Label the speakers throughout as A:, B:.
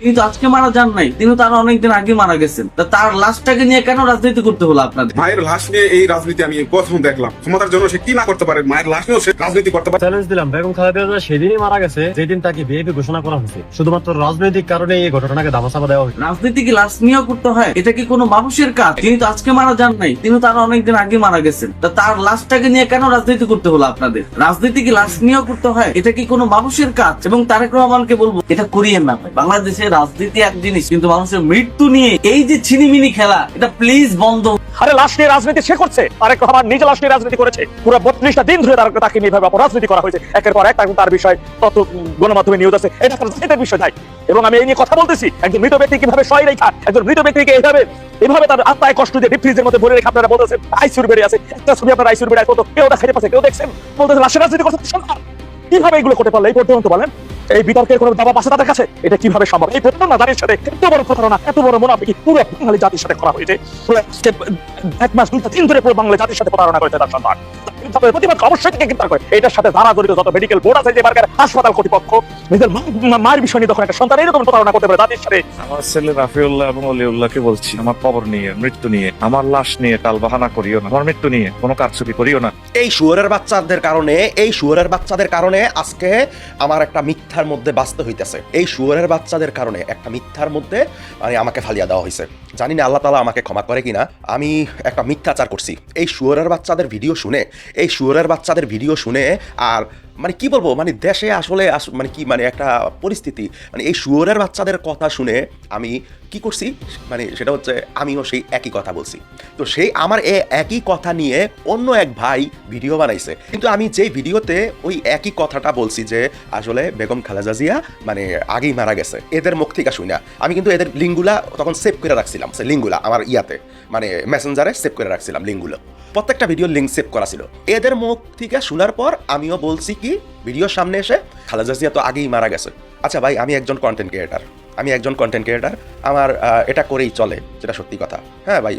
A: তিনি তো আজকে মারা যান নাই, তিনি তো আরো অনেকদিন আগে মারা গেছেন। তার লাশটাকে নিয়ে কেন রাজনীতি করতে হলো আপনাদের?
B: মায়ের লাশ নিয়ে এই রাজনীতি আমি প্রথম দেখলাম। ক্ষমতার জন্য সে কি না করতে পারে, মায়ের লাশ নিয়েও সে রাজনীতি করতে পারে।
C: চ্যালেঞ্জ দিলাম, বেগম খালেদা জিয়া সেদিনই মারা গেছে যেদিন তাকে বিএপি ঘোষণা করা হয়েছে। শুধুমাত্র রাজনৈতিক কারণে এই ঘটনাকে ধামাচাপা দেওয়া হয়েছে।
A: রাজনীতি কি লাশ নিয়েও করতে হয়? এটা কি কোনো মানুষের কাজ? তিনি তো আজকে মারা যান নাই, তিনি তো আরো অনেকদিন আগে মারা গেছেন। তার লাশটাকে নিয়ে কেন রাজনীতি করতে হলো আপনাদের? রাজনীতি কি লাশ নিয়েও করতে হয়? এটা কি কোনো মানুষের কাজ? এবং তারেক রহমানকে বলবো, এটা করিয়েন না ভাই। বাংলাদেশের রাজনীতি এক জিনিস, কিন্তু মানুষের মৃত্যু নিয়ে এই যে ছিনিমিনি খেলা, এটা প্লিজ বন্ধ।
D: আরে লাশ নিয়ে রাজনীতি সে করছে, তারেক রহমান নিজে লাশ নিয়ে রাজনীতি করেছে। পুরো 32টা দিন ধরে তাকে নিয়ে ভাবে অপরাজনীতি করা হয়েছে একের পর এক। তার বিষয় তত গণমাধ্যমে নিউজ আছে, এটা তার জাতির বিষয় নাই। এবং আমি এই নিয়ে কথা বলতেছি, একজন মৃত ব্যক্তি কিভাবে সয় রেখা, একজন মৃত ব্যক্তিকে এইভাবে তার আত্মায় কষ্ট দিয়ে ডিপ ফ্রিজের মধ্যে ভরে রেখে আপনারা বলতেছেন আইসিউর বেড়ে আছে। একটা ছবি আপনার আইসিউর বেড়ে কত কেউ ওটা খাইতে পাচ্ছে, কেউ দেখছেন, বলতেছেন লাশের রাজনীতি করতে সরকার। কিভাবে এগুলো করতে পারলে এই পর্যন্ত বলেন? এই বিতর্কের কোনো দাবা আছে তাদের কাছে? এটা কিভাবে সম্ভব? এই প্রতারণা জাতির সাথে এত বড় প্রতারণা, এত বড় মুনাফিকি পুরো বাঙালি জাতির সাথে করা হয়েছে। পুরো এক মাস 2 দিন ধরে পুরো বাঙালি জাতির সাথে প্রতারণা করেছে তার সন্তান। প্রতিবাদ অবশ্যই থেকে গ্রেফতার করে। এটার সাথে যারা জড়িত, যত মেডিকেল বোর্ড আছে, যে হাসপাতাল কর্তৃপক্ষ, নিজের মায়ের বিষয় নিয়ে যখন একটা সন্তান এরকম প্রতারণা করতে পারে জাতির সাথে।
E: আমার ছেলে রাফিউল্লাহ এবং অলিউল্লাহকে বলছি, আমার কবর নিয়ে, মৃত্যু নিয়ে, আমার লাশ নিয়ে টাল বাহানা করিও না, আমার মৃত্যু নিয়ে কোনো কারচুপি করিও না।
F: এই শুয়োরের বাচ্চাদের কারণে আজকে আমার একটা মিথ্যার মধ্যে বাঁচতে হইতেছে। এই শুয়োরের বাচ্চাদের কারণে একটা মিথ্যার মধ্যে মানে আমাকে ফালিয়া দেওয়া হয়েছে। জানি না আল্লাহ তাআলা আমাকে ক্ষমা করে কিনা। আমি একটা মিথ্যাচার করছি এই শুয়োরের বাচ্চাদের ভিডিও শুনে। আর মানে কি বলবো, মানে দেশে আসলে মানে কি মানে একটা পরিস্থিতি, মানে এই শুয়োরের বাচ্চাদের কথা শুনে আমি কি করছি, মানে সেটা হচ্ছে আমিও সেই একই কথা বলছি। তো সেই আমার একই কথা নিয়ে অন্য এক ভাই ভিডিও বানাইছে, কিন্তু আমি যেই ভিডিওতে ওই একই কথাটা বলছি যে আসলে বেগম খালেদা জিয়া মানে আগেই মারা গেছে, এদের মুখ থেকে শুই না। আমি কিন্তু এদের লিঙ্কগুলা তখন সেভ করে রাখছিলাম, সে লিঙ্কগুলা আমার ইয়াতে মানে মেসেঞ্জারে সেভ করে রাখছিলাম। লিঙ্কগুলো প্রত্যেকটা ভিডিওর লিঙ্ক সেভ করা ছিল। এদের মুখ থেকে শোনার পর আমিও বলছি কি ভিডিওর সামনে এসে, খালেদা জিয়া তো আগেই মারা গেছে। আচ্ছা ভাই, আমি একজন কন্টেন্ট ক্রিয়েটার, আমার এটা করেই চলে, যেটা সত্যি কথা। হ্যাঁ ভাই,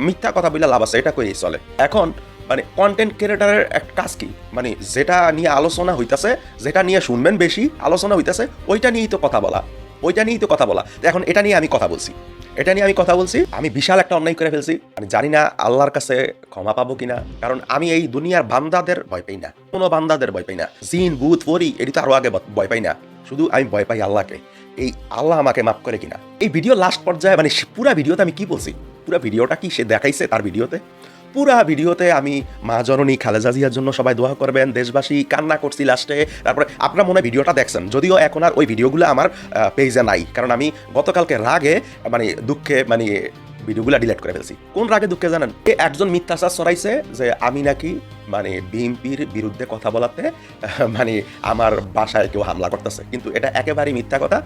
F: মিথ্যা কথা বলে লাভ আছে, এটা করেই চলে। এখন মানে কন্টেন্ট ক্রিয়েটারের একটা কাজ কি, মানে যেটা নিয়ে আলোচনা হইতাছে, যেটা নিয়ে শুনবেন বেশি আলোচনা হইতাছে, ওইটা নিয়েই তো কথা বলা। এখন এটা নিয়ে আমি কথা বলছি, আমি বিশাল একটা অন্যায় করে ফেলছি। আমি জানি না আল্লাহর কাছে ক্ষমা পাবো কিনা, কারণ আমি এই দুনিয়ার বান্দাদের ভয় পাই না, কোনো বান্দাদের ভয় পাই না। জিন ভূত পরি এটি তো আরো আগে ভয় পাই না, শুধু আমি ভয় পাই আল্লাহকে। এই আল্লাহ আমাকে মাফ করে কিনা। এই ভিডিও লাস্ট পর্যায়ে মানে পুরা ভিডিওতে আমি কি বলছি, পুরা ভিডিওটা কি সে দেখাইছে তার পুরা ভিডিওতে আমি মা জননী খালেদা জিয়ার জন্য সবাই দোয়া করবেন, দেশবাসী, কান্না করছি লাস্টে। তারপরে আপনারা মনে হয় ভিডিওটা দেখছেন, যদিও এখন আর ওই ভিডিওগুলো আমার পেজে নাই, কারণ আমি গতকালকে রাগে মানে দুঃখে মানে ভিডিওগুলো ডিলিট করে ফেলছি। কোন রাগে দুঃখে জানেন? একজন মিথ্যাচার ছড়াইছে যে আমি নাকি মানে বিএনপির বিরুদ্ধে কথা বলাতে মানে আমার বাসায় কেউ হামলা করতেছে, কিন্তু এটা একেবারেই মিথ্যা কথা।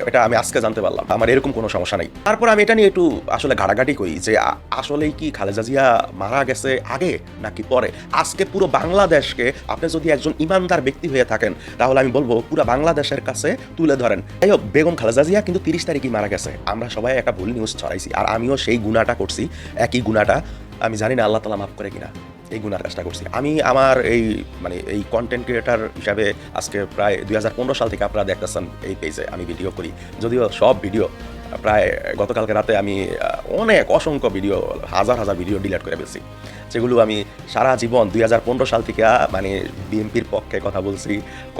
F: এটা আমি আজকে জানতে পারলাম, আমার এরকম কোনো সমস্যা নাই। তারপর আমি এটা নিয়ে একটু আসলে ঘাটাঘাটি করি যে আসলেই কি খালেদা জিয়া মারা গেছে আগে নাকি পরে। আজকে পুরো বাংলাদেশকে আপনি যদি একজন ইমানদার ব্যক্তি হয়ে থাকেন, তাহলে আমি বলবো পুরো বাংলাদেশের কাছে তুলে ধরেন। যাই হোক, বেগম খালেদা জিয়া কিন্তু 30 তারিখই মারা গেছে। আমরা সবাই একটা ভুল নিউজ ছড়াইছি, আর আমিও সেই গুনাহটা করছি, একই গুনাহটা। আমি জানি না আল্লাহ তাআলা মাফ করে কিনা, এই গুনার কাজটা করছি আমি। আমার এই কন্টেন্ট ক্রিয়েটার হিসাবে আজকে প্রায় 2015 সাল থেকে আপনারা দেখতেছেন এই পেজে আমি ভিডিও করি, যদিও সব ভিডিও প্রায় গতকালকে রাতে আমি অসংখ্য ভিডিও, হাজার ভিডিও ডিলিট করে ফেলছি, যেগুলো আমি সারা জীবন 2015 সাল থেকে মানে বিএনপির পক্ষে কথা বলছি,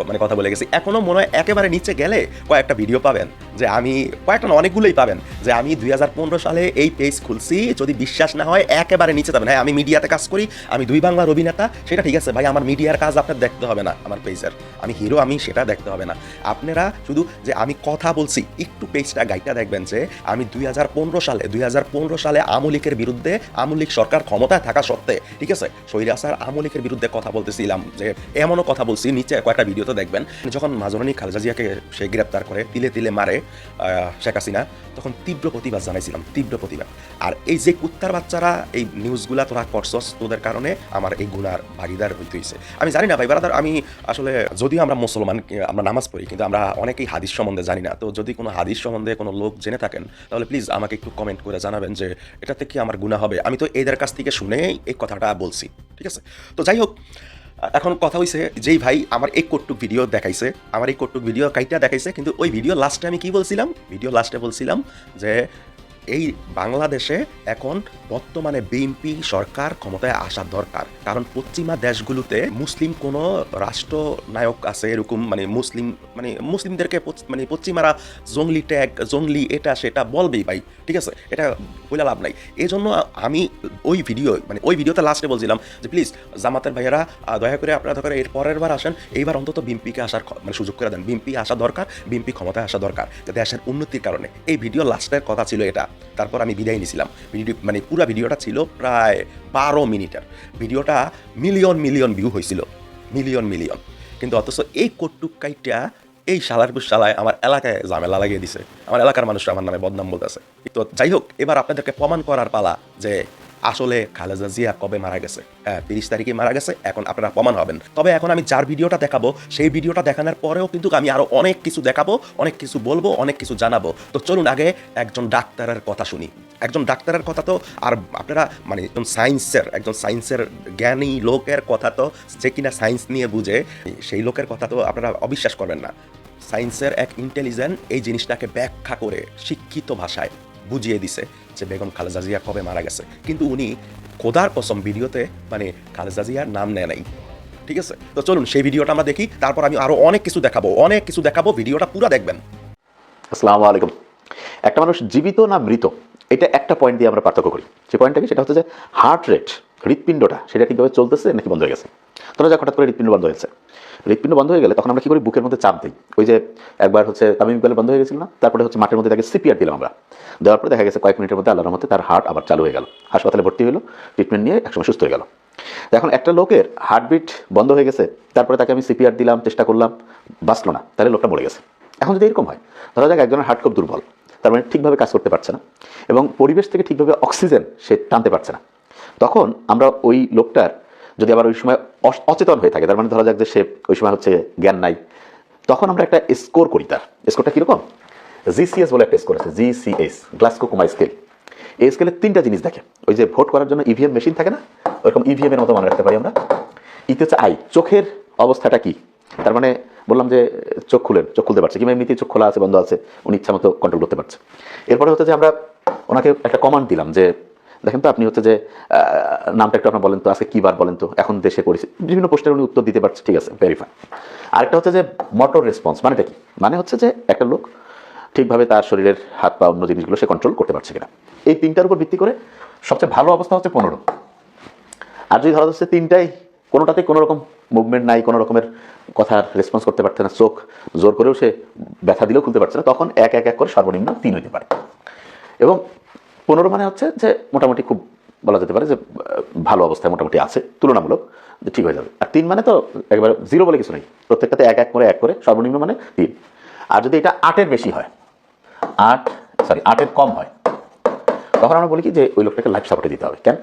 F: মানে কথা বলে গেছি। এখনও মনে হয় একেবারে নিচে গেলে কয়েকটা ভিডিও পাবেন, যে আমি কয়েকটা না অনেকগুলোই পাবেন, যে আমি 2015 সালে এই পেজ খুলছি। যদি বিশ্বাস না হয় একেবারে নিচে যাবেন। হ্যাঁ, আমি মিডিয়াতে কাজ করি, আমি 2 বাংলার অভিনেতা, সেটা ঠিক আছে ভাই, আমার মিডিয়ার কাজ আপনার দেখতে হবে না, আমার পেজের আমি হিরো, আমি সেটা দেখতে হবে না। আপনারা শুধু যে আমি কথা বলছি, একটু পেজটা গাইটা দেখবেন যে আমি 2015 সালে আওয়ামী লীগের বিরুদ্ধে, আওয়ামী লীগ সরকার ক্ষমতায় থাকা সত্ত্বে, ঠিক আছে, স্বৈরাচার আওয়ামী লীগের বিরুদ্ধে কথা বলতেছিলাম, যে এমনও কথা বলছি, নিচে কয়েকটা ভিডিওতে দেখবেন। যখন মা জননী খালেদা জিয়াকে সে গ্রেপ্তার করে তিলে তিলে মারে শেখ হাসিনা, তখন তীব্র প্রতিবাদ জানাইছিলাম, আর এই যে কুত্তার বাচ্চারা এই নিউজগুলা তোরা করছস, তোদের কারণে আমার এই গুনার ভাগিদার হইতে হয়েছে। আমি জানি না ভাই ব্রাদার, আমি আসলে যদিও আমরা মুসলমান, আমরা নামাজ পড়ি, কিন্তু আমরা অনেকেই হাদিস সম্বন্ধে জানি না। তো যদি কোনো হাদিস সম্বন্ধে কোনো লোক জেনে থাকেন, তাহলে প্লিজ আমাকে একটু কমেন্ট করে জানাবেন যে এটাতে কি আমার গুনাহ হবে। আমি তো এদের কাছ থেকে শুনেই এই কথাটা বলছি, ঠিক আছে। তো যাই হোক, এখন কথা হইছে যেই ভাই আমার এই কটুক ভিডিও দেখাইছে, আমার এই কটুক ভিডিও কাইটা দেখাইছে, কিন্তু ওই ভিডিও লাস্টে আমি কি বলছিলাম, ভিডিও লাস্টে বলছিলাম যে এই বাংলাদেশে এখন বর্তমানে বিএনপি সরকার ক্ষমতায় আসা দরকার, কারণ পশ্চিমা দেশগুলোতে মুসলিম কোনো রাষ্ট্রনায়ক আছে এরকম, মানে মুসলিমদেরকে মানে পশ্চিমারা জঙ্গলি ট্যাগ, জঙ্গলি এটা সেটা বলবেই ভাই, ঠিক আছে, এটা বলে লাভ নাই। এই জন্য আমি ওই ভিডিওতে লাস্টে বলছিলাম যে প্লিজ জামাতের ভাইয়েরা দয়া করে আপনারা ধরে এর পরের বার আসেন, এইবার অন্তত বিএনপিকে আসার মানে সুযোগ করে দেন, বিএনপি আসা দরকার, বিএনপি ক্ষমতায় আসা দরকার দেশের উন্নতির কারণে। এই ভিডিও লাস্টের কথা ছিল এটা। তারপর আমি বিদায় নিয়েছিলাম। মানে পুরো ভিডিওটা ছিল প্রায় 12 মিনিটের। ভিডিওটা মিলিয়ন ভিউ হয়েছিল, মিলিয়ন। কিন্তু অথচ এই কটুকাইটা এই শালায় আমার এলাকায় ঝামেলা লাগিয়ে দিছে, আমার এলাকার মানুষরা আমার নামে বদনাম বলতেছে। তো যাই হোক, এবার আপনাদেরকে প্রমাণ করার পালা যে আসলে খালেদা জিয়া কবে মারা গেছে। 30 তারিখে মারা গেছে, এখন আপনারা প্রমাণ হবেন। তবে এখন আমি যার ভিডিওটা দেখাবো, সেই ভিডিওটা দেখানোর পরেও কিন্তু আমি আরো অনেক কিছু দেখাবো, অনেক কিছু বলবো, অনেক কিছু জানাবো। তো চলুন আগে একজন ডাক্তারের কথা শুনি। একজন ডাক্তারের কথা তো আর আপনারা মানে একজন সায়েন্সের জ্ঞানী লোকের কথা তো, যে কিনা সায়েন্স নিয়ে বুঝে, সেই লোকের কথা তো আপনারা অবিশ্বাস করবেন না। সায়েন্সের এক ইন্টেলিজেন্ট এই জিনিসটাকে ব্যাখ্যা করে শিক্ষিত ভাষায় বুঝিয়ে দিছে যে বেগম খালেদা জিয়া কবে মারা গেছে। কিন্তু উনি খোদার কসম ভিডিওতে মানে খালেদা জিয়ার নাম নেয় নাই, ঠিক আছে। তো চলুন সেই ভিডিওটা আমরা দেখি, তারপর আমি আরো অনেক কিছু দেখাবো, ভিডিওটা পুরো দেখবেন।
G: আসসালামু আলাইকুম। একটা মানুষ জীবিত না মৃত, এটা একটা পয়েন্ট দিয়ে আমরা পার্থক্য করি। যে পয়েন্টটা কি, সেটা হচ্ছে যে হার্ট রেট, হৃৎপিণ্ডটা সেটা ঠিকভাবে চলতেছে নাকি বন্ধ হয়ে গেছে। ধরো যাক হঠাৎ করে হৃৎপিণ্ড বন্ধ হয়েছে, হৃৎপিণ্ড বন্ধ হয়ে গেলে তখন আমরা কি করি, বুকের মধ্যে চাপ দিই। ওই যে একবার হচ্ছে তামিম ইকবালের বন্ধ হয়ে গেছিল না, তারপরে হচ্ছে মাঠের মধ্যে তাকে সিপিআর দিলাম আমরা, দেওয়ার পরে দেখা গেছে কয়েক মিনিটের মধ্যে আল্লাহর মধ্যে তার হার্ট আবার চালু হয়ে গেল, হাসপাতালে ভর্তি হলো, ট্রিটমেন্ট নিয়ে একসময় সুস্থ হয়ে গেল। এখন একটা লোকের হার্টবিট বন্ধ হয়ে গেছে, তারপরে তাকে আমি সিপিআর দিলাম, চেষ্টা করলাম, বাঁচলো না, তাহলে লোকটা মরে গেছে। এখন যদি এরকম হয়, ধরা যাক একজনের হার্ট খুব দুর্বল, তার মানে ঠিকভাবে কাজ করতে পারছে না এবং পরিবেশ থেকে ঠিকভাবে অক্সিজেন সে টানতে পারছে না, তখন আমরা ওই লোকটার যদি আবার ওই সময় অচেতন হয়ে থাকে, তার মানে ধরা যাক যে সে ওই সময় হচ্ছে জ্ঞান নাই, তখন আমরা একটা স্কোর করি। তার স্কোরটা কীরকম, জিসিএস বলে একটা স্কোর আছে, জিসিএস, গ্লাসকো কোমা স্কেল। এই স্কেলে 3টা জিনিস দেখে। ওই যে ভোট করার জন্য ইভিএম মেশিন থাকে না, ওরকম ইভিএম এর মতো মনে রাখতে পারি আমরা। ইতে হচ্ছে আই, চোখের অবস্থাটা কি, তার মানে বললাম যে চোখ খুলতে পারছে, কিংবা এমনিতেই চোখ খোলা আছে বন্ধ আছে, উনি ইচ্ছা মতো কন্ট্রোল করতে পারছে। এরপরে হচ্ছে যে আমরা ওনাকে একটা কমান্ড দিলাম যে দেখেন তো আপনি হচ্ছে যে নামটা একটু আপনার বলেন তো, আজকে কী বার বলেন তো, এখন দেশে করেছে, বিভিন্ন প্রশ্নের উনি উত্তর দিতে পারছে, ঠিক আছে, ভেরিফাই। আরেকটা হচ্ছে যে মোটর রেসপন্স, মানেটা কি, মানে হচ্ছে যে একটা লোক ঠিকভাবে তার শরীরের হাত পা অন্য জিনিসগুলো সে কন্ট্রোল করতে পারছে কিনা। এই 3টার উপর ভিত্তি করে সবচেয়ে ভালো অবস্থা হচ্ছে 15। আর যদি ধরা যাচ্ছে 3টাই কোনোটাতে কোনো রকম মুভমেন্ট নাই, কোনো রকমের কথার রেসপন্স করতে পারছে না, চোখ জোর করেও সে ব্যথা দিলেও খুলতে পারছে না, তখন এক করে সর্বনিম্ন 3 হইতে পারে। এবং 15 মানে হচ্ছে যে মোটামুটি খুব বলা যেতে পারে যে ভালো অবস্থায় মোটামুটি আছে, তুলনামূলক যে ঠিক হয়ে যাবে। আর 3 মানে তো একবারে 0 বলে কিছু নেই, প্রত্যেকটাতে এক করে সর্বনিম্ন মানে 3। আর যদি এটা 8-এর বেশি হয়, 8-এর কম হয়, তখন আমরা বলি কি যে ওই লোকটাকে লাইফ সাপোর্টে দিতে হবে। কেন?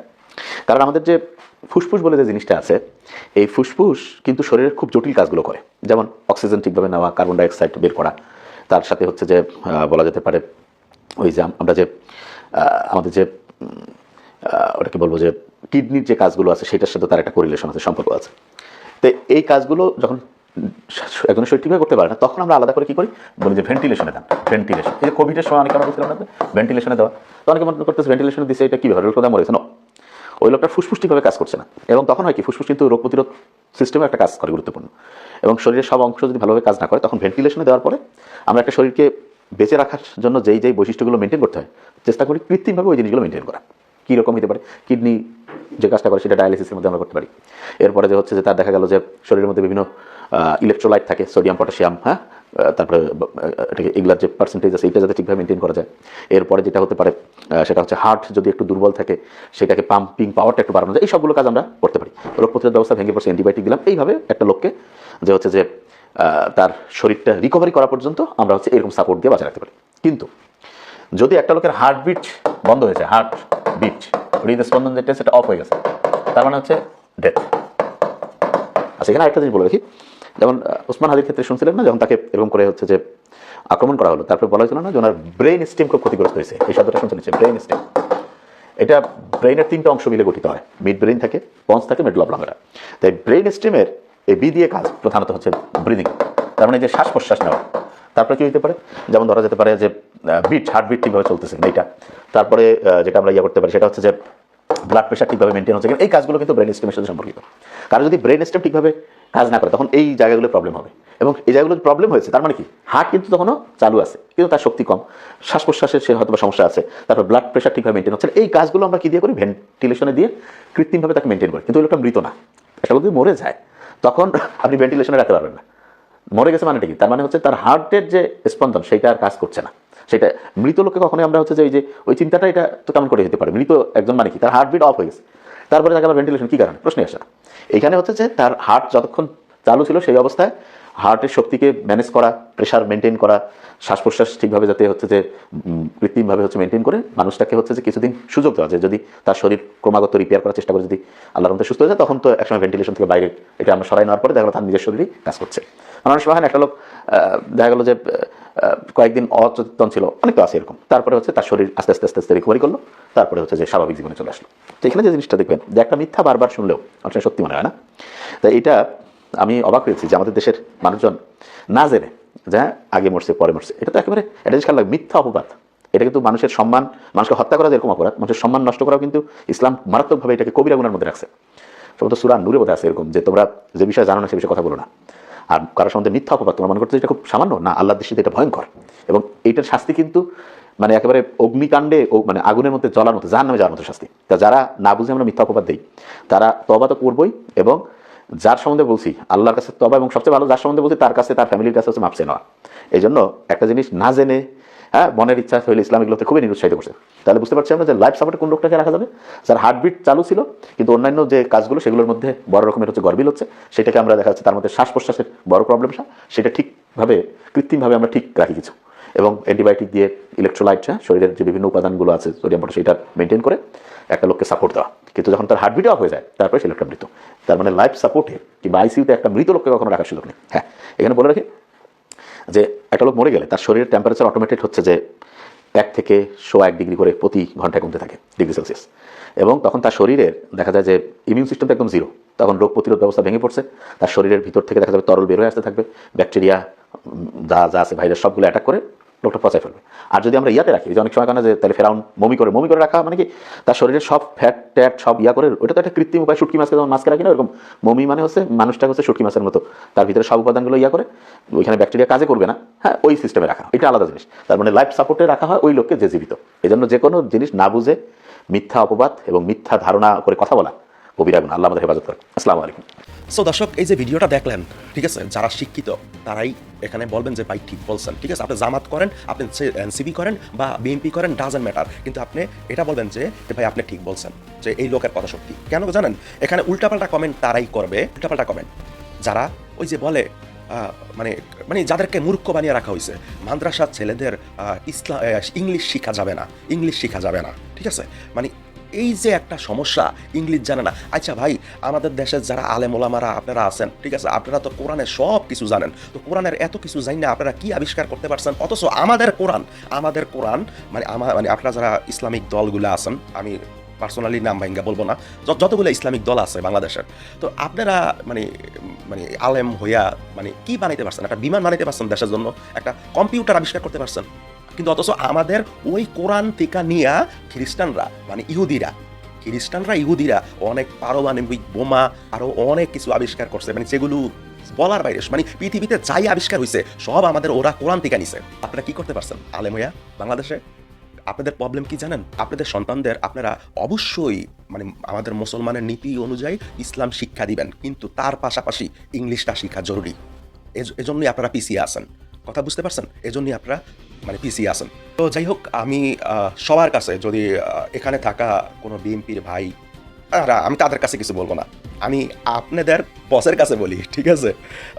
G: কারণ আমাদের যে ফুসফুস বলে যে জিনিসটা আছে, এই ফুসফুস কিন্তু শরীরের খুব জটিল কাজগুলো করে, যেমন অক্সিজেন ঠিকভাবে নেওয়া, কার্বন ডাইঅক্সাইড বের করা, তার সাথে হচ্ছে যে বলা যেতে পারে ওই যে আমরা যে আমাদের যে ওটাকে বলবো যে কিডনির যে কাজগুলো আছে সেটার সাথে তার একটা কোরিলেশন আছে, সম্পর্ক আছে। তো এই কাজগুলো যখন একজনের শরীর ঠিকভাবে করতে পারে না, তখন আমরা আলাদা করে কি করি, বলি যে ভেন্টিলেশনে দেন। ভেন্টিলেশন, এই যে কোভিডের সময় অনেকে আমরা বলছিলাম না ভেন্টিলেশনে দেওয়া, তো অনেকে মনে করতেছে ভেন্টিলেশনে দিচ্ছে, এটা কীভাবে রোগ মরেছে না, ওই লোকটার ফুসফুস ঠিকভাবে কাজ করছে না। এবং তখন হয় কি, ফুসফুস কিন্তু রোগ প্রতিরোধ সিস্টেমে একটা কাজ করে গুরুত্বপূর্ণ, এবং শরীরের সব অংশ যদি ভালোভাবে কাজ না করে, তখন ভেন্টিলেশনে দেওয়ার পরে আমরা একটা শরীরকে বেঁচে রাখার জন্য যেই বৈশিষ্ট্যগুলো মেনটেন করতে হয়, চেষ্টা করি কৃত্রিমভাবে ওই জিনিসগুলো মেনটেন করা। কীরকম হতে পারে, কিডনি যে কাজটা করে সেটা ডায়ালিসিসের মধ্যে আমরা করতে পারি। এরপরে যে হচ্ছে যে তার দেখা গেল যে শরীরের মধ্যে বিভিন্ন ইলেকট্রোলাইট থাকে, সোডিয়াম, পটাশিয়াম, হ্যাঁ, তারপরে এটাকে এগুলার যে পার্সেন্টেজ আছে এইটা যাতে ঠিকভাবে মেনটেন করা যায়। এরপরে যেটা হতে পারে সেটা হচ্ছে হার্ট যদি একটু দুর্বল থাকে, সেটাকে পাম্পিং পাওয়ারটা একটু বাড়ানো যায়। এই সবগুলো কাজ আমরা করতে পারি। রোগ প্রতিরোধ ব্যবস্থা ভেঙে পড়ছে, অ্যান্টিবায়োটিক দিলাম, এইভাবে একটা লোককে যে হচ্ছে যে তার শরীরটা রিকভারি করা পর্যন্ত আমরা হচ্ছে এরকম সাপোর্ট দিয়ে বাঁচিয়ে রাখতে পারি। কিন্তু যদি একটা লোকের হার্টবিট বন্ধ হয়েছে, হার্টবিট, হৃদস্পন্দন যেটা সেটা অফ হয়ে গেছে, তার মানে হচ্ছে ডেথ। আচ্ছা, এখানে আরেকটা জিনিস বলে রাখি, যেমন ওসমান হাদির ক্ষেত্রে শুনছিলেন না, যখন তাকে এরকম করে হচ্ছে যে আক্রমণ করা হলো, তারপরে বলা হয়েছিল না যে ওনার ব্রেন স্টেম খুব ক্ষতিগ্রস্ত হয়েছে। এই শব্দটা শুনতে নিচ্ছে, ব্রেন স্টেম। এটা ব্রেইনের 3টা অংশ মিলে গঠিত হয়, মিড ব্রেইন থাকে, পন্স থাকে, মেডুলা অবলাঙ্গাটা। তাই ব্রেইন স্টেমের এই বি দিয়ে কাজ প্রধানত হচ্ছে ব্রিদিং, তার মানে যে শ্বাস প্রশ্বাস নেওয়া। তারপরে কি হতে পারে, যেমন ধরা যেতে পারে যে হার্টবিট ঠিকভাবে চলতেছে না এইটা। তারপরে যেটা আমরা করতে পারি সেটা হচ্ছে যে ব্লাড প্রেশার ঠিকভাবে মেনটেন হচ্ছে কিনা, এই কাজগুলো কিন্তু ব্রেন স্টেমের সাথে সম্পর্কিত। কারণ যদি ব্রেন স্টেম ঠিকভাবে কাজ না করে তখন এই জায়গাগুলো প্রবলেম হবে, এবং এই জায়গাগুলো প্রবলেম হয়েছে তার মানে কি হার্ট কিন্তু তখনও চালু আছে কিন্তু তার শক্তি কম, শ্বাস প্রশ্বাসের সে হয়তো সমস্যা আছে, তারপর ব্লাড প্রেশার ঠিকভাবে মেনটেন হচ্ছে। এই কাজগুলো আমরা কি দিয়ে করি, ভেন্টিলেশনে দিয়ে কৃত্রিমভাবে তাকে মেনটেন করি। কিন্তু ওই লোকটা মৃত না, এটা যদি মরে যায় তখন আপনি ভেন্টিলেশনে রাখতে পারবেন না। মরে গেছে মানেটা কি, তার মানে হচ্ছে তার হার্টের যে স্পন্দন সেটা আর কাজ করছে না। সেটা মৃত লোককে কখনোই আমরা হচ্ছে যে ওই চিন্তাটা এটা তো কেমন করে হতে পারে, মৃত একজন মানে কি তার হার্টবিট অফ হয়ে গেছে, তারপরে তাকে আবার ভেন্টিলেশন কি কারণে, প্রশ্নই আসে না। এখানে হচ্ছে যে তার হার্ট যতক্ষণ চালু ছিল সেই অবস্থায় হার্টের শক্তিকে ম্যানেজ করা, প্রেশার মেনটেন করা, শ্বাস প্রশ্বাস ঠিকভাবে যাতে হচ্ছে যে কৃত্রিমভাবে হচ্ছে মেনটেন করে মানুষটাকে হচ্ছে যে কিছুদিন সুযোগ দেওয়া যায়, যদি তার শরীর ক্রমাগত রিপেয়ার করার চেষ্টা করে যদি আল্লাহর রহমতে সুস্থ হয়ে যায় তখন তো একসময় ভেন্টিলেশন থেকে বাইরে এটা আমরা সরাই নেওয়ার পরে দেখা গেলো তার নিজের শরীরই কাজ করছে। অনেক সময় একটা লোক দেখা গেলো যে কয়েকদিন অচেতন ছিল, অনেক তো আছে এরকম, তারপরে হচ্ছে তার শরীর আস্তে আস্তে আস্তে আস্তে রিকভারি করলো, তারপরে হচ্ছে যে স্বাভাবিক জীবনে চলে আসলো। তো এখানে যে জিনিসটা দেখবেন যে একটা মিথ্যা বারবার শুনলেও অনেক সত্যি মনে হয় না। তাই এটা আমি অবাক হয়েছি যে আমাদের দেশের মানুষজন না জেনে যে আগে মরছে পরে মরছে, এটা তো একেবারে এটা জিনিস খেয়াল লাগে, মিথ্যা অপবাদ। এটা কিন্তু মানুষের সম্মান, মানুষকে হত্যা করা যেরকম অপরাধ, মানুষের সম্মান নষ্ট করাও কিন্তু ইসলাম মারাত্মকভাবে এটাকে কবিরা গুনার মধ্যে রাখছে। সম্ভবত সূরা নূরে বোধহয় আছে এরকম যে তোমরা যে বিষয়ে জানো না সে বিষয়ে কথা বলো না। আর কারোর সম্বন্ধে মিথ্যা অপবাদ তোমরা মনে করছো এটা খুব সামান্য, না আল্লাহর দৃষ্টিতে এটা ভয়ঙ্কর, এবং এইটার শাস্তি কিন্তু মানে একেবারে অগ্নিকাণ্ডে মানে আগুনের মধ্যে জ্বলার মতো, জাহান্নামে যাওয়ার মতো শাস্তি। তা যারা না বুঝে আমরা মিথ্যা অপবাদ দিই তারা তওবা তো করবই, এবং যার সম্বন্ধে বলছি আল্লাহর কাছে তওবা, এবং সবচেয়ে ভালো যার সম্বন্ধে বলছি তার কাছে তার ফ্যামিলির কাছে হচ্ছে মাপ চেয়ে নেওয়া। এই জন্য একটা জিনিস না জেনে মনের ইচ্ছা হইলে ইসলাম এগুলোতে খুবই নিরুৎসাহিত করছে। তাহলে বুঝতে পারছি আমরা যে লাইফ সাপোর্টে কোন লোকটাকে রাখা যাবে, যার হার্টবিট চালু ছিল কিন্তু অন্যান্য যে কাজগুলো সেগুলোর মধ্যে বড় রকমের হচ্ছে গরবিল হচ্ছে, সেটাকে আমরা দেখা যাচ্ছে তার মধ্যে শ্বাস প্রশ্বাসের বড় প্রবলেম, সেটা ঠিকভাবে কৃত্রিমভাবে আমরা ঠিক রাখি কিছু, এবং অ্যান্টিবায়োটিক দিয়ে ইলেকট্রোলাইট শরীরের যে বিভিন্ন উপাদানগুলো আছে সোডিয়াম পটাশ সেটা মেনটেন করে একটা লোককে সাপোর্ট দেওয়া। কিন্তু যখন তার হার্টবিট অফ হয়ে যায় তারপরে সে লোকটা মৃত। তার মানে লাইফ সাপোর্টে কিংবা আইসিইউতে একটা মৃত লোককে কখনো রাখার সুযোগ নেই। হ্যাঁ, এখানে বলে রাখি যে একটা লোক মরে গেলে তার শরীরের টেম্পারেচার অটোমেটেড হচ্ছে যে 1 থেকে 1 ডিগ্রি করে প্রতি ঘন্টায় কমতে থাকে, ডিগ্রি সেলসিয়াস, এবং তখন তার শরীরের দেখা যায় যে ইমিউন সিস্টেম তো একদম জিরো, তখন রোগ প্রতিরোধ ব্যবস্থা ভেঙে পড়ছে, তার শরীরের ভিতর থেকে দেখা যাবে তরল বের হয়ে আসতে থাকবে, ব্যাকটেরিয়া যা যা আছে ভাইরাস সবগুলো অ্যাটাক করে লোকটা পচায় ফেলবে। আর যদি আমরা ইয়াতে রাখি, যে অনেক সময় কারণে যে তাহলে ফেরাউন মমি করে রাখা মানে কি তার শরীরের সব ফ্যাট ট্যাট সব করে, ওটা তো একটা কৃত্রিম উপায়, শুটকি মাছকে যেমন মাছকে রাখি না এরকম মমি মানে হচ্ছে মানুষটা হচ্ছে শুটকি মাছের মতো, তার ভিতরে সব উপাদানগুলো করে, ওইখানে ব্যাকটেরিয়া কাজে করবে না, হ্যাঁ ওই সিস্টেমে রাখা, এটা আলাদা জিনিস। তার মানে লাইফ সাপোর্টে রাখা হয় ওই লোককে যে জীবিত। এই জন্য যে কোনো জিনিস না বুঝে মিথ্যা অপবাদ এবং মিথ্যা ধারণা করে কথা বলা কবিরা গুনাহ, আল্লাহ আমাদের হেফাজত করে। আসসালামু আলাইকুম।
F: সো দর্শক, এই যে ভিডিওটা দেখলেন, ঠিক আছে, যারা শিক্ষিত তারাই এখানে বলবেন যে ভাই ঠিক বলছেন, ঠিক আছে, আপনি জামাত করেন, আপনি এনসিপি করেন বা বিএনপি করেন, ডাজন্ট ম্যাটার, কিন্তু আপনি এটা বলবেন যে ভাই আপনি ঠিক বলছেন, যে এই লোকের কথা সত্যি। কেন জানেন, এখানে উল্টাপাল্টা কমেন্ট তারাই করবে, উল্টাপাল্টা কমেন্ট যারা ওই যে বলে মানে মানে যাদেরকে মূর্খ বানিয়ে রাখা হয়েছে, মাদ্রাসার ছেলেদের ইংলিশ শেখা যাবে না, ইংলিশ শেখা যাবে না, ঠিক আছে, মানে এই যে একটা সমস্যা, ইংলিশ জানে না। আচ্ছা ভাই, আমাদের দেশের যারা আলেম ওলামারা আপনারা আছেন, ঠিক আছে, আপনারা তো কোরআনের সব কিছু জানেন, তো কোরআনের এত কিছু জানি না আপনারা কি আবিষ্কার করতে পারছেন, অথচ আমাদের কোরআন মানে আপনারা যারা ইসলামিক দলগুলো আছেন, আমি পার্সোনালি নাম ভাঙ্গা বলবো না, যতগুলো ইসলামিক দল আছে বাংলাদেশের, তো আপনারা মানে মানে আলেম হইয়া মানে কি বানাইতে পারছেন, একটা বিমান বানাইতে পারছেন দেশের জন্য, একটা কম্পিউটার আবিষ্কার করতে পারছেন, কিন্তু অথচ আমাদের ওই কোরআন থেকে নিয়ে খ্রিস্টানরা মানে ইহুদিরা অনেক পারমাণবিক বোমা আরো অনেক কিছু আবিষ্কার করছে, মানে যেগুলো বলার বাইরে, মানে পৃথিবীতে যাই আবিষ্কার হয়েছে সব আমাদের ওরা কোরআন থেকে নিছে। আপনারা কি করতে পারছেন আলেম হইয়া বাংলাদেশে? আপনাদের প্রবলেম কি জানেন? আপনাদের সন্তানদের আপনারা অবশ্যই মানে আমাদের মুসলমানের নীতি অনুযায়ী ইসলাম শিক্ষা দিবেন, কিন্তু তার পাশাপাশি ইংলিশটা শিক্ষা জরুরি। এজন্যই আপনারা পিছিয়ে আছেন, কথা বুঝতে পারছেন? এজন্যই আপনারা মানে পিছিয়ে আছেন। তো যাই হোক, আমি সবার কাছে যদি এখানে থাকা কোনো বিএনপির ভাই, আমি তাদের কাছে কিছু বলবো না, আমি আপনাদের বসের কাছে বলি, ঠিক আছে,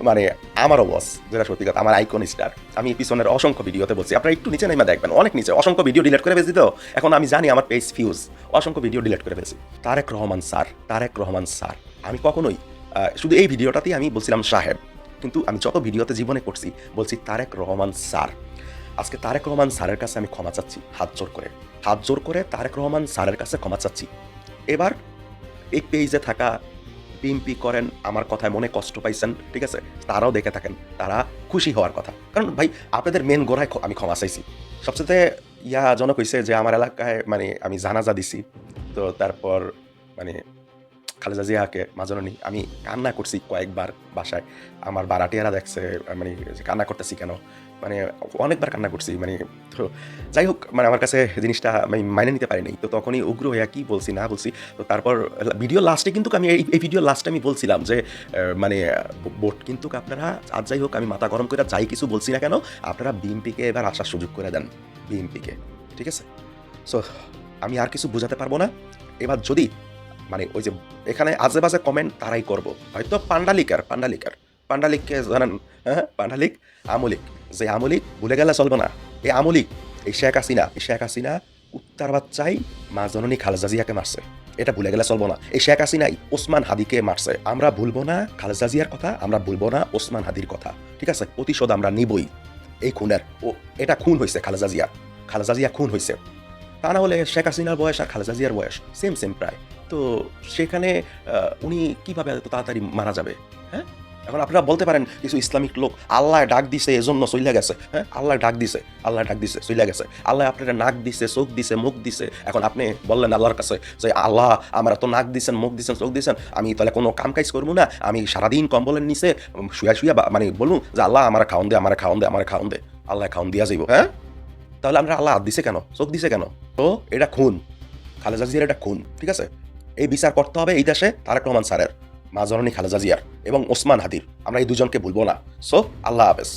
F: মানে আমারও বস, যেটা সত্যি কথা, আমার আইকন স্টার, আমি পিছনের অসংখ্য ভিডিওতে বলছি, আপনারা একটু নিচে নেমে দেখবেন, অনেক নিচে অসংখ্য ভিডিও ডিলিট করে ফেলছি, তো এখন আমি জানি আমার পেজ ফিউজ, অসংখ্য ভিডিও ডিলিট করে ফেলছি। তারেক রহমান স্যার, আমি কখনোই শুধু এই ভিডিওটাতেই আমি বলছিলাম সাহেব, কিন্তু আমি যত ভিডিওতে জীবনে করছি বলছি তারেক রহমান স্যার। আজকে তারেক রহমান স্যারের কাছে আমি ক্ষমা চাচ্ছি, হাত জোর করে তারেক রহমান স্যারের কাছে ক্ষমা চাচ্ছি। এবার এই পেজে থাকা বিএমপি করেন আমার কথায় মনে কষ্ট পাইছেন, ঠিক আছে, তারাও দেখে থাকেন, তারা খুশি হওয়ার কথা। কারণ ভাই আপনাদের মেন গোড়ায় আমি ক্ষমা চাইছি। সবচেয়ে জনক হয়েছে যে আমার এলাকায় মানে আমি জানাজা দিছি, তো তারপর মানে খালেদা জিয়াকে মাজননী আমি কান্না করছি কয়েকবার বাসায়, আমার বারাটিয়ারা দেখছে মানে কান্না করতেছি কেন, মানে অনেকবার কান্না করছি, মানে তো যাই হোক, মানে আমার কাছে জিনিসটা আমি মাইনে নিতে পারিনি। তো তখনই উগ্র হইয়া কি বলছি না বলছি, তো তারপর ভিডিও লাস্টে কিন্তু আমি এই ভিডিও লাস্টে আমি বলছিলাম যে মানে ভোট কিন্তু আপনারা আজ যাই হোক আমি মাথা গরম করে যাই কিছু বলছি না কেন, আপনারা বিএমপিকে এবার আসার সুযোগ করে দেন, বিএমপিকে, ঠিক আছে। সো আমি আর কিছু বোঝাতে পারবো না। এবার যদি মানে ওই যে এখানে আজে বাজে কমেন্ট তারাই করবো, হয়তো পান্ডালিককে জানেন, হ্যাঁ পান্ডালিক আমলিক, যে আমলিক ভুলে গেলে চলবে না। এই আমলিক এই শেখ হাসিনা উত্তর বাচ্চাই মা জননী খালেদা জিয়াকে মারছে, এটা ভুলে গেলে চলবো না। এই শেখ হাসিনাই ওসমান হাদিকে মারছে, আমরা ভুলবো না খালেদা জিয়ার কথা, আমরা ভুলবো না ওসমান হাদির কথা, ঠিক আছে। প্রতিশোধ আমরা নিবই এই খুনের। ও এটা খুন হয়েছে খালেদা জিয়া খুন হয়েছে, তা না হলে শেখ হাসিনার বয়স আর খালেদা জিয়ার বয়স সেম প্রায়, তো সেখানে উনি কিভাবে এত তাড়াতাড়ি মারা যাবে? হ্যাঁ, এখন আপনারা বলতে পারেন কিছু ইসলামিক লোক আল্লাহ ডাক দিছে এজন্য চইলা গেছে। হ্যাঁ, আল্লাহ ডাক দিছে চইলা গেছে, আল্লাহ আপনারা নাক দিছে, চোখ দিছে, মুখ দিছে। এখন আপনি বললেন আল্লাহর কাছে যে আল্লাহ আমার তো নাক দিছেন, মুখ দিছেন, চোখ দিছেন, আমি তাহলে কোনো কাম কাজ করবো না, আমি সারাদিন কম্বলের নিচে শুয়া মানে বলুন যে আল্লাহ আমার খাওন দে, আল্লাহ খাওন দিয়া যাইব। হ্যাঁ, তাহলে আমরা আল্লাহ হাত দিছে কেন, চোখ দিছে কেন? তো এটা খুন, খালেদা জিয়ার এটা খুন, ঠিক আছে। এই বিচার করতে হবে এই দেশে তারেক রহমান স্যারের, মা জননী খালেদা জিয়ার এবং ওসমান হাদির, আমরা এই দুজনকে ভুলবো না। সো আল্লাহ হাফেজ।